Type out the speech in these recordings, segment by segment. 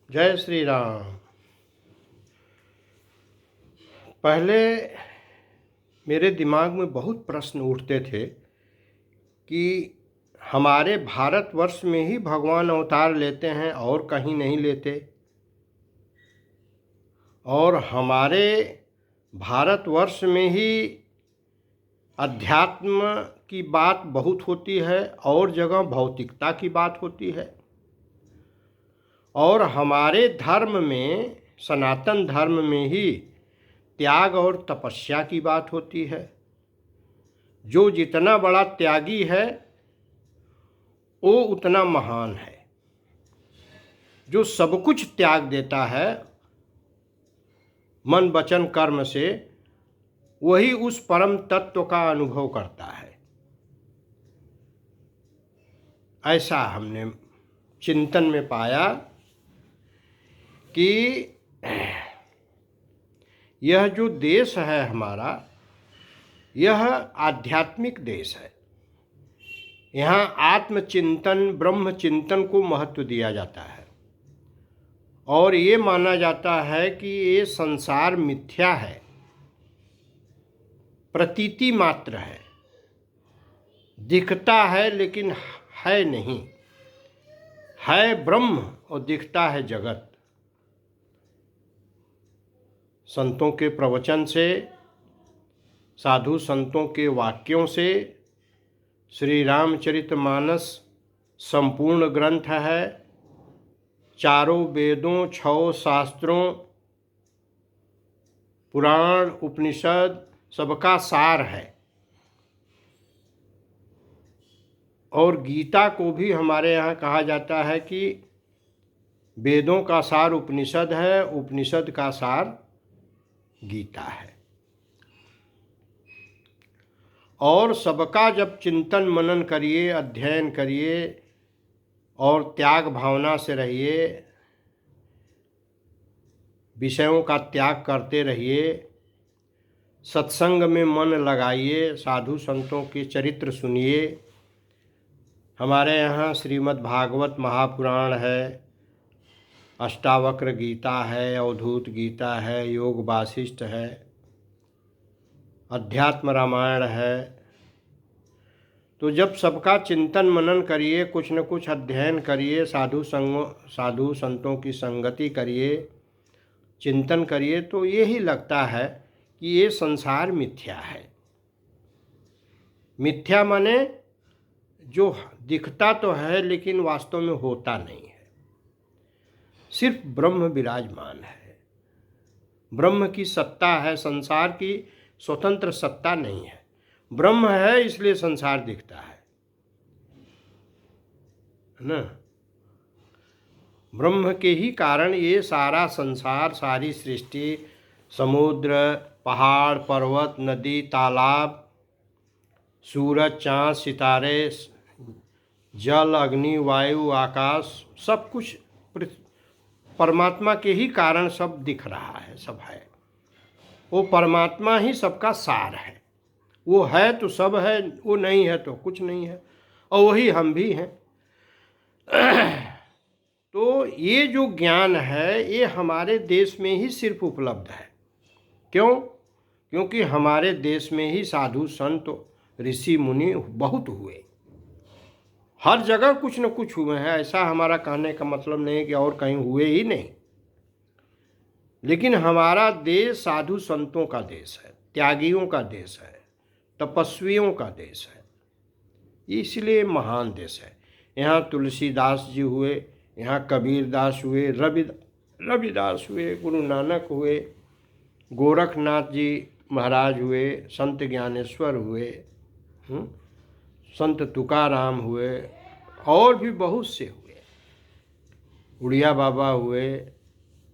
जय श्री राम। पहले मेरे दिमाग में बहुत प्रश्न उठते थे कि हमारे भारतवर्ष में ही भगवान अवतार लेते हैं और कहीं नहीं लेते, और हमारे भारतवर्ष में ही अध्यात्म की बात बहुत होती है और जगह भौतिकता की बात होती है, और हमारे धर्म में, सनातन धर्म में ही त्याग और तपस्या की बात होती है। जो जितना बड़ा त्यागी है वो उतना महान है। जो सब कुछ त्याग देता है मन वचन कर्म से, वही उस परम तत्व का अनुभव करता है। ऐसा हमने चिंतन में पाया कि यह जो देश है हमारा, यह आध्यात्मिक देश है। यहाँ आत्मचिंतन, ब्रह्म चिंतन को महत्व दिया जाता है, और ये माना जाता है कि ये संसार मिथ्या है, प्रतीति मात्र है, दिखता है लेकिन है नहीं, है ब्रह्म और दिखता है जगत। संतों के प्रवचन से, साधु संतों के वाक्यों से श्री रामचरितमानस संपूर्ण ग्रंथ है। चारों वेदों, 6 शास्त्रों, पुराण, उपनिषद सबका सार है। और गीता को भी हमारे यहाँ कहा जाता है कि वेदों का सार उपनिषद है, उपनिषद का सार गीता है। और सबका जब चिंतन मनन करिए, अध्ययन करिए और त्याग भावना से रहिए, विषयों का त्याग करते रहिए, सत्संग में मन लगाइए, साधु संतों के चरित्र सुनिए। हमारे यहाँ श्रीमद् भागवत महापुराण है, अष्टावक्र गीता है, अवधूत गीता है, योग वासिष्ठ है, अध्यात्म रामायण है। तो जब सबका चिंतन मनन करिए, कुछ न कुछ अध्ययन करिए, साधु संतों की संगति करिए, चिंतन करिए, तो यही लगता है कि ये संसार मिथ्या है। मिथ्या माने जो दिखता तो है लेकिन वास्तव में होता नहीं है। सिर्फ ब्रह्म विराजमान है, ब्रह्म की सत्ता है, संसार की स्वतंत्र सत्ता नहीं है। ब्रह्म है इसलिए संसार दिखता है ना। ब्रह्म के ही कारण ये सारा संसार, सारी सृष्टि, समुद्र, पहाड़, पर्वत, नदी, तालाब, सूरज, चाँद, सितारे, जल, अग्नि, वायु, आकाश, सब कुछ परमात्मा के ही कारण सब दिख रहा है, सब है। वो परमात्मा ही सबका सार है। वो है तो सब है, वो नहीं है तो कुछ नहीं है, और वही हम भी हैं। तो ये जो ज्ञान है ये हमारे देश में ही सिर्फ उपलब्ध है। क्यों? क्योंकि हमारे देश में ही साधु संत, ऋषि मुनि बहुत हुए। हर जगह कुछ न कुछ हुए हैं। ऐसा हमारा कहने का मतलब नहीं है कि और कहीं हुए ही नहीं, लेकिन हमारा देश साधु संतों का देश है, त्यागियों का देश है, तपस्वियों का देश है, इसलिए महान देश है। यहाँ तुलसीदास जी हुए, यहाँ कबीरदास हुए, रविदास हुए, गुरु नानक हुए, गोरखनाथ जी महाराज हुए, संत ज्ञानेश्वर हुए, संत तुकाराम हुए, और भी बहुत से हुए, उड़िया बाबा हुए,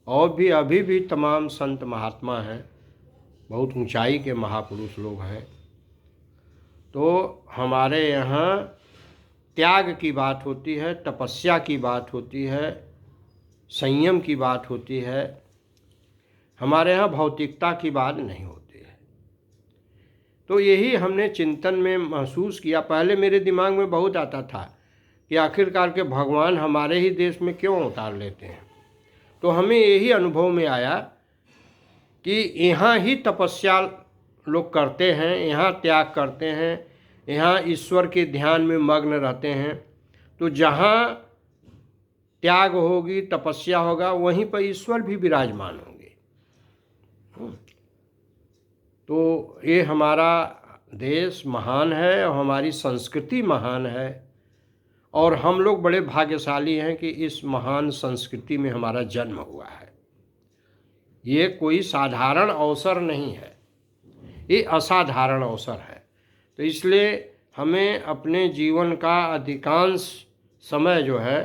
और भी अभी भी तमाम संत महात्मा हैं, बहुत ऊंचाई के महापुरुष लोग हैं। तो हमारे यहाँ त्याग की बात होती है, तपस्या की बात होती है, संयम की बात होती है। हमारे यहाँ भौतिकता की बात नहीं होती है। तो यही हमने चिंतन में महसूस किया। पहले मेरे दिमाग में बहुत आता था कि आखिरकार के भगवान हमारे ही देश में क्यों अवतार लेते हैं। तो हमें यही अनुभव में आया कि यहाँ ही तपस्या लोग करते हैं, यहाँ त्याग करते हैं, यहाँ ईश्वर के ध्यान में मग्न रहते हैं। तो जहाँ त्याग होगी, तपस्या होगा, वहीं पर ईश्वर भी विराजमान होंगे। तो ये हमारा देश महान है और हमारी संस्कृति महान है, और हम लोग बड़े भाग्यशाली हैं कि इस महान संस्कृति में हमारा जन्म हुआ है। ये कोई साधारण अवसर नहीं है, ये असाधारण अवसर है। तो इसलिए हमें अपने जीवन का अधिकांश समय जो है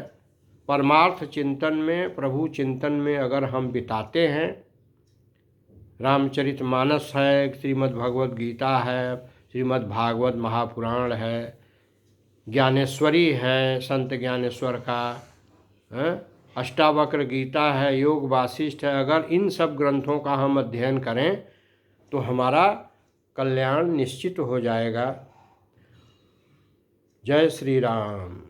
परमार्थ चिंतन में, प्रभु चिंतन में अगर हम बिताते हैं, रामचरितमानस है, श्रीमद् भगवद गीता है, श्रीमद् भागवत महापुराण है, ज्ञानेश्वरी है संत ज्ञानेश्वर का, अष्टावक्र गीता है, योग वासिष्ठ है, अगर इन सब ग्रंथों का हम अध्ययन करें तो हमारा कल्याण निश्चित हो जाएगा। जय श्री राम।